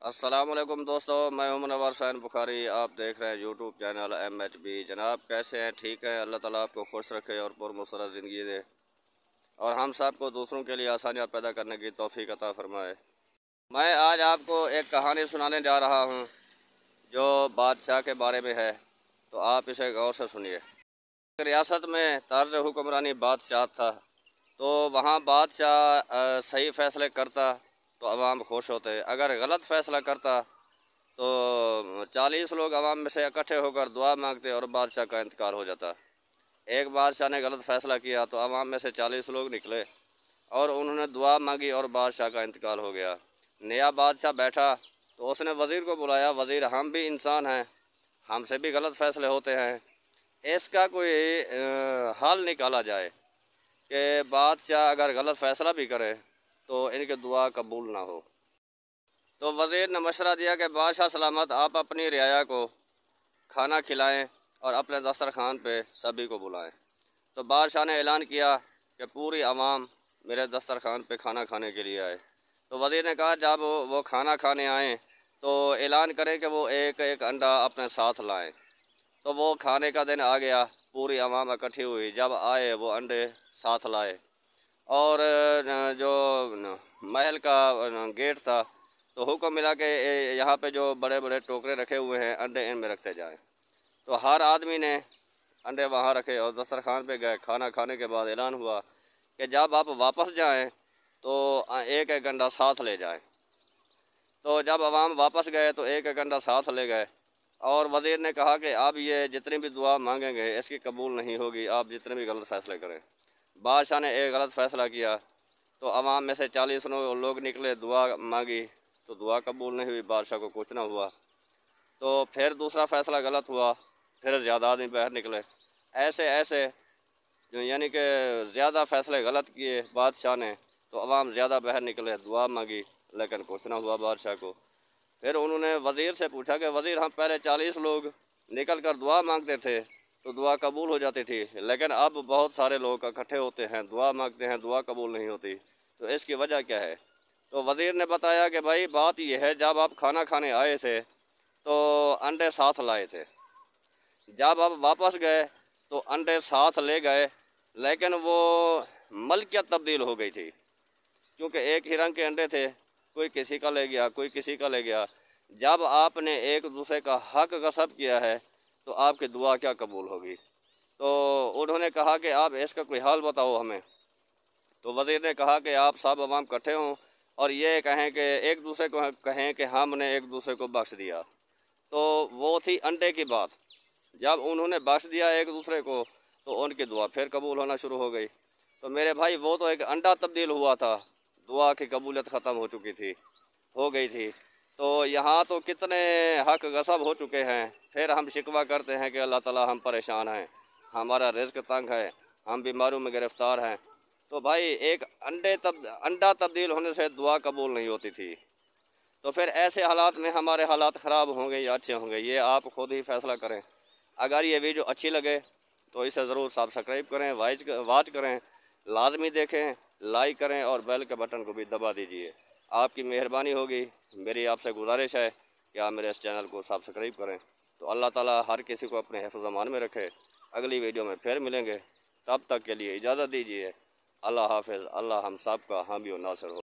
السلام علیکم دوستو، میں ہوں منور حسین بخاری۔ آپ دیکھ رہے ہیں یوٹیوب چینل MHB۔ جناب کیسے ہیں؟ ٹھیک ہیں؟ اللہ تعالیٰ آپ کو خوش رکھے اور پرمسرت زندگی دے، اور ہم سب کو دوسروں کے لیے آسانیاں پیدا کرنے کی توفیق عطا فرمائے۔ میں آج آپ کو ایک کہانی سنانے جا رہا ہوں جو بادشاہ کے بارے میں ہے، تو آپ اسے غور سے سنیے۔ ایک ریاست میں طرز حکمرانی بادشاہ تھا، تو وہاں بادشاہ صحیح فیصلے کرتا تو عوام خوش ہوتے، اگر غلط فیصلہ کرتا تو 40 لوگ عوام میں سے اکٹھے ہو کر دعا مانگتے اور بادشاہ کا انتقال ہو جاتا۔ ایک بادشاہ نے غلط فیصلہ کیا تو عوام میں سے 40 لوگ نکلے اور انہوں نے دعا مانگی اور بادشاہ کا انتقال ہو گیا۔ نیا بادشاہ بیٹھا تو اس نے وزیر کو بلایا، وزیر ہم بھی انسان ہیں، ہم سے بھی غلط فیصلے ہوتے ہیں، اس کا کوئی حل نکالا جائے کہ بادشاہ اگر غلط فیصلہ بھی کرے تو ان کی دعا قبول نہ ہو۔ تو وزیر نے مشورہ دیا کہ بادشاہ سلامت، آپ اپنی رعایا کو کھانا کھلائیں اور اپنے دسترخوان پہ سبھی کو بلائیں۔ تو بادشاہ نے اعلان کیا کہ پوری عوام میرے دسترخوان پہ کھانا کھانے کے لیے آئے۔ تو وزیر نے کہا جب وہ کھانا کھانے آئیں تو اعلان کریں کہ وہ ایک ایک انڈا اپنے ساتھ لائیں۔ تو وہ کھانے کا دن آ گیا، پوری عوام اکٹھی ہوئی، جب آئے وہ انڈے ساتھ لائے، اور جو محل کا گیٹ تھا تو حکم ملا کہ یہاں پہ جو بڑے بڑے ٹوکرے رکھے ہوئے ہیں انڈے ان میں رکھتے جائیں۔ تو ہر آدمی نے انڈے وہاں رکھے اور دسترخوان پہ گئے۔ کھانا کھانے کے بعد اعلان ہوا کہ جب آپ واپس جائیں تو ایک ایک انڈا ساتھ لے جائیں۔ تو جب عوام واپس گئے تو ایک ایک انڈا ساتھ لے گئے، اور وزیر نے کہا کہ آپ یہ جتنی بھی دعا مانگیں گے اس کی قبول نہیں ہوگی، آپ جتنے بھی غلط فیصلے کریں۔ بادشاہ نے ایک غلط فیصلہ کیا تو عوام میں سے 40 لوگ نکلے، دعا مانگی تو دعا قبول نہیں ہوئی، بادشاہ کو کچھ نہ ہوا۔ تو پھر دوسرا فیصلہ غلط ہوا، پھر زیادہ آدمی باہر نکلے، ایسے یعنی کہ زیادہ فیصلے غلط کیے بادشاہ نے تو عوام زیادہ باہر نکلے، دعا مانگی لیکن کچھ نہ ہوا بادشاہ کو۔ پھر انہوں نے وزیر سے پوچھا کہ وزیر ہم پہلے 40 لوگ نکل کر دعا مانگتے تھے تو دعا قبول ہو جاتی تھی، لیکن اب بہت سارے لوگ اکٹھے ہوتے ہیں، دعا مانگتے ہیں، دعا قبول نہیں ہوتی، تو اس کی وجہ کیا ہے؟ تو وزیر نے بتایا کہ بھائی بات یہ ہے، جب آپ کھانا کھانے آئے تھے تو انڈے ساتھ لائے تھے، جب آپ واپس گئے تو انڈے ساتھ لے گئے، لیکن وہ ملکیت تبدیل ہو گئی تھی، کیونکہ ایک ہی رنگ کے انڈے تھے، کوئی کسی کا لے گیا، کوئی کسی کا لے گیا۔ جب آپ نے ایک دوسرے کا حق غصب کیا ہے تو آپ کی دعا کیا قبول ہوگی؟ تو انہوں نے کہا کہ آپ اس کا کوئی حل بتاؤ ہمیں۔ تو وزیر نے کہا کہ آپ سب عوام اکٹھے ہوں اور یہ کہیں کہ ایک دوسرے کو کہیں کہ ہم نے ایک دوسرے کو بخش دیا۔ تو وہ تھی انڈے کی بات، جب انہوں نے بخش دیا ایک دوسرے کو تو ان کی دعا پھر قبول ہونا شروع ہو گئی۔ تو میرے بھائی وہ تو ایک انڈا تبدیل ہوا تھا، دعا کی قبولیت ختم ہو چکی تھی، ہو گئی تھی۔ تو یہاں تو کتنے حق غصب ہو چکے ہیں، پھر ہم شکوہ کرتے ہیں کہ اللہ تعالیٰ ہم پریشان ہیں، ہمارا رزق تنگ ہے، ہم بیماریوں میں گرفتار ہیں۔ تو بھائی ایک انڈا تبدیل ہونے سے دعا قبول نہیں ہوتی تھی، تو پھر ایسے حالات میں ہمارے حالات خراب ہوں گے یا اچھے ہوں گے، یہ آپ خود ہی فیصلہ کریں۔ اگر یہ ویڈیو اچھی لگے تو اسے ضرور سبسکرائب کریں، واچ کریں، لازمی دیکھیں، لائک کریں اور بیل کے بٹن کو بھی دبا دیجئے۔ آپ کی مہربانی ہوگی، میری آپ سے گزارش ہے کہ آپ میرے اس چینل کو سبسکرائب کریں۔ تو اللہ تعالیٰ ہر کسی کو اپنے حفظ و امان میں رکھے۔ اگلی ویڈیو میں پھر ملیں گے، تب تک کے لیے اجازت دیجیے۔ اللہ حافظ۔ اللہ ہم سب کا حامی و ناصر ہو۔